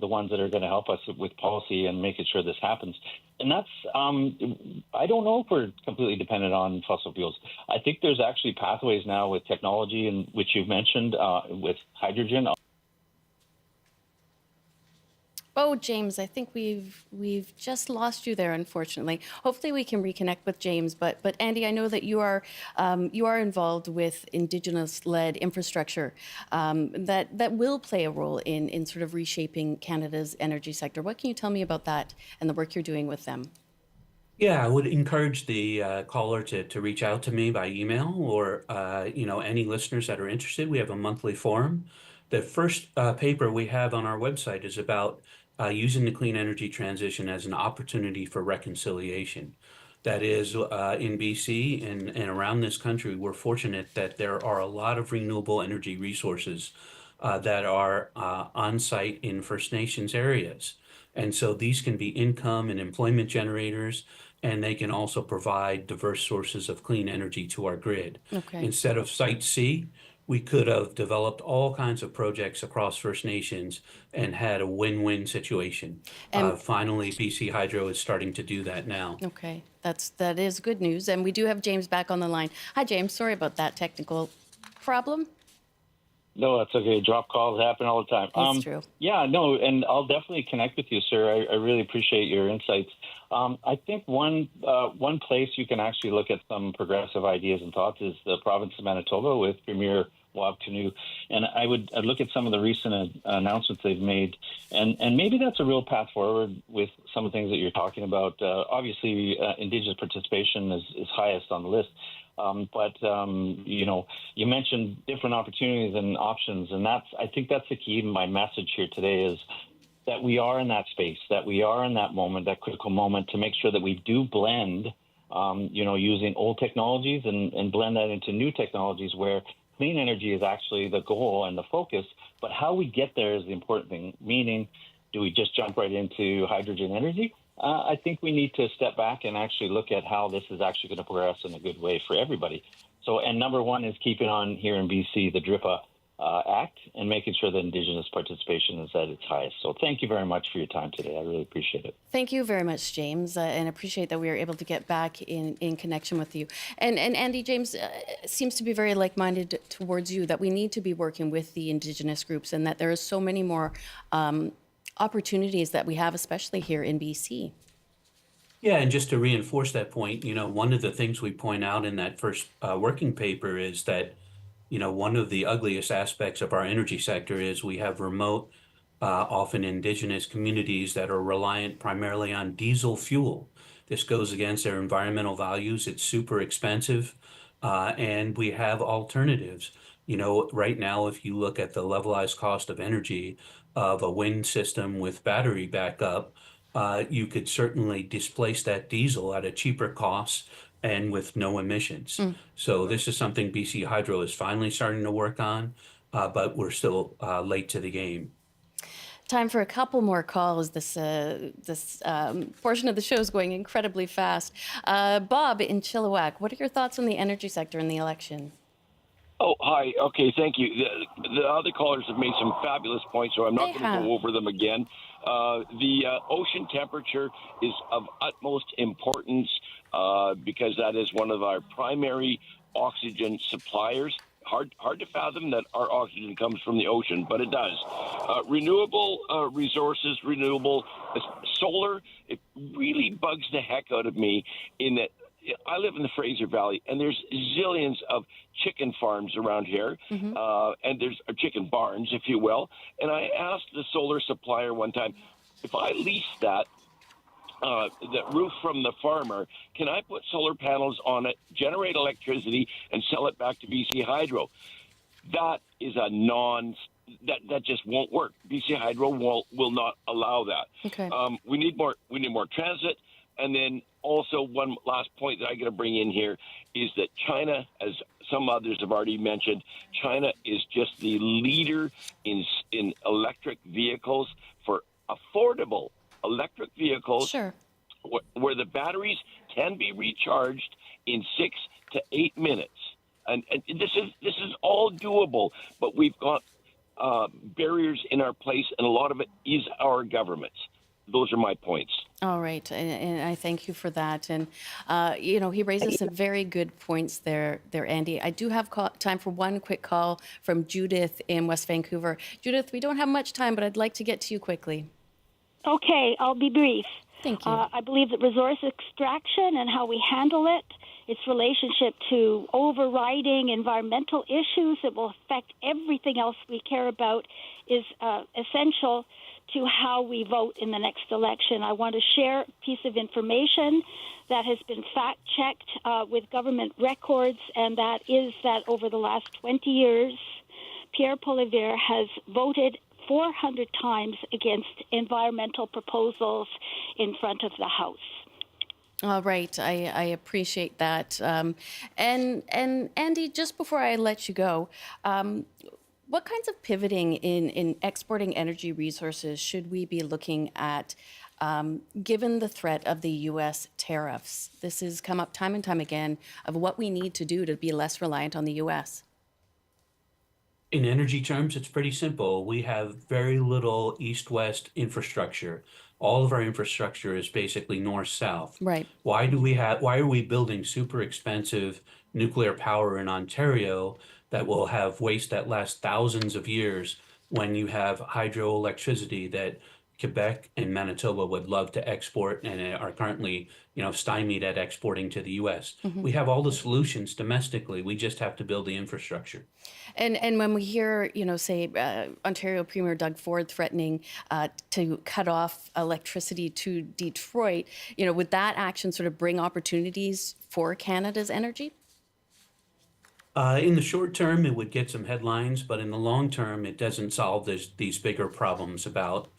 S21: ones that are going to help us with policy and making sure this happens. And that's, I don't know if we're completely dependent on fossil fuels. I think there's actually pathways now with technology, and which you've mentioned, with hydrogen.
S8: Oh, James, I think we've just lost you there, unfortunately. Hopefully, we can reconnect with James. But Andy, I know that you are involved with Indigenous-led infrastructure that will play a role in sort of reshaping Canada's energy sector. What can you tell me about that and the work you're doing with them?
S18: Yeah, I would encourage the caller to reach out to me by email or any listeners that are interested. We have a monthly forum. The first paper we have on our website is about using the clean energy transition as an opportunity for reconciliation. That is, in BC and around this country, we're fortunate that there are a lot of renewable energy resources that are on site in First Nations areas. And so these can be income and employment generators, and they can also provide diverse sources of clean energy to our grid.
S8: Okay.
S18: Instead of Site C, we could have developed all kinds of projects across First Nations and had a win-win situation.
S8: And
S18: Finally, BC Hydro is starting to do that now.
S8: okay, that is good news. And we do have James back on the line. Hi, James. Sorry about that technical problem.
S21: No, that's okay. Drop calls happen all the time.
S8: That's true.
S21: Yeah, no, and I'll definitely connect with you, sir. I really appreciate your insights. I think one place you can actually look at some progressive ideas and thoughts is the province of Manitoba with Premier Wab Kinew. And I'd look at some of the recent announcements they've made, and maybe that's a real path forward with some of the things that you're talking about. Obviously, Indigenous participation is highest on the list. You mentioned different opportunities and options, and I think that's the key. My message here today is that we are in that space, that we are in that moment, that critical moment, to make sure that we do blend, using old technologies and blend that into new technologies where clean energy is actually the goal and the focus, but how we get there is the important thing. Meaning, do we just jump right into hydrogen energy? I think we need to step back and actually look at how this is actually going to progress in a good way for everybody. So, and number one is keeping on here in BC the DRIPA Act and making sure that Indigenous participation is at its highest. So thank you very much for your time today. I really appreciate it.
S8: Thank you very much, James, and appreciate that we were able to get back in connection with you. And Andy, James seems to be very like-minded towards you, that we need to be working with the Indigenous groups and that there are so many more opportunities that we have, especially here in BC.
S18: Yeah, and just to reinforce that point, one of the things we point out in that first working paper is that, one of the ugliest aspects of our energy sector is we have remote, often Indigenous communities that are reliant primarily on diesel fuel. This goes against their environmental values. It's super expensive, and we have alternatives. Right now, if you look at the levelized cost of energy of a wind system with battery backup, you could certainly displace that diesel at a cheaper cost and with no emissions. So this is something BC Hydro is finally starting to work on, but we're still late to the game.
S8: Time for a couple more calls. This portion of the show is going incredibly fast. Bob in Chilliwack, what are your thoughts on the energy sector in the election?
S2: Oh, hi. Okay, thank you. The other callers have made some fabulous points, so I'm not going to go over them again. The ocean temperature is of utmost importance because that is one of our primary oxygen suppliers. Hard to fathom that our oxygen comes from the ocean, but it does. Renewable resources, renewable solar, it really bugs the heck out of me in that I live in the Fraser Valley, and there's zillions of chicken farms around here, and there's chicken barns, if you will. And I asked the solar supplier one time, if I lease that roof from the farmer, can I put solar panels on it, generate electricity, and sell it back to BC Hydro? That is that just won't work. BC Hydro will not allow that.
S8: Okay.
S2: We need more transit. And then also one last point that I got to bring in here is that China, as some others have already mentioned, China is just the leader in electric vehicles, for affordable electric vehicles,
S8: sure,
S2: where the batteries can be recharged in 6 to 8 minutes. And this is all doable, but we've got barriers in our place, and a lot of it is our governments. Those are my points.
S8: All right, and I thank you for that. And he raises some very good points there, Andy. I do have time for one quick call from Judith in West Vancouver. Judith, we don't have much time, but I'd like to get to you quickly.
S3: Okay, I'll be brief.
S8: Thank you.
S3: I believe that resource extraction and how we handle it, its relationship to overriding environmental issues that will affect everything else we care about, is essential to how we vote in the next election. I want to share a piece of information that has been fact-checked with government records, and that is that over the last 20 years, Pierre Poilievre has voted 400 times against environmental proposals in front of the House.
S8: All right, I appreciate that. And Andy, just before I let you go, what kinds of pivoting in exporting energy resources should we be looking at, given the threat of the U.S. tariffs? This has come up time and time again of what we need to do to be less reliant on the U.S.
S18: In energy terms, it's pretty simple. We have very little east-west infrastructure. All of our infrastructure is basically north-south.
S8: Right.
S18: Why are we building super expensive nuclear power in Ontario that will have waste that lasts thousands of years when you have hydroelectricity that Quebec and Manitoba would love to export and are currently, stymied at exporting to the U.S. We have all the solutions domestically. We just have to build the infrastructure.
S8: And when we hear, say, Ontario Premier Doug Ford threatening to cut off electricity to Detroit, would that action sort of bring opportunities for Canada's energy?
S18: In the short term, it would get some headlines, but in the long term, it doesn't solve these bigger problems about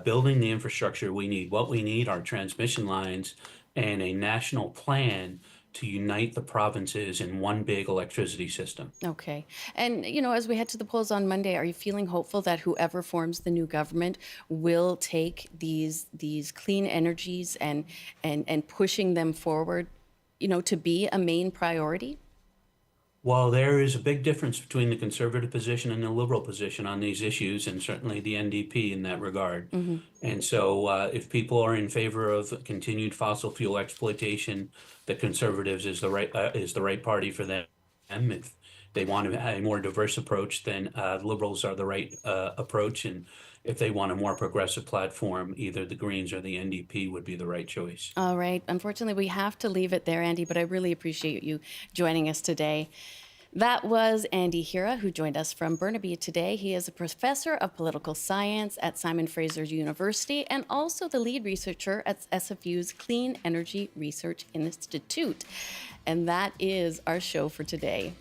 S18: building the infrastructure we need. What we need are transmission lines and a national plan to unite the provinces in one big electricity system.
S8: Okay. And, as we head to the polls on Monday, are you feeling hopeful that whoever forms the new government will take these clean energies and pushing them forward, to be a main priority?
S18: Well, there is a big difference between the Conservative position and the Liberal position on these issues, and certainly the NDP in that regard. And so if people are in favor of continued fossil fuel exploitation, the Conservatives is the right party for them. If they want a more diverse approach, then Liberals are the right approach. And if they want a more progressive platform, either the Greens or the NDP would be the right choice.
S8: All right. Unfortunately, we have to leave it there, Andy, but I really appreciate you joining us today. That was Andy Hira, who joined us from Burnaby today. He is a professor of political science at Simon Fraser University and also the lead researcher at SFU's Clean Energy Research Institute. And that is our show for today.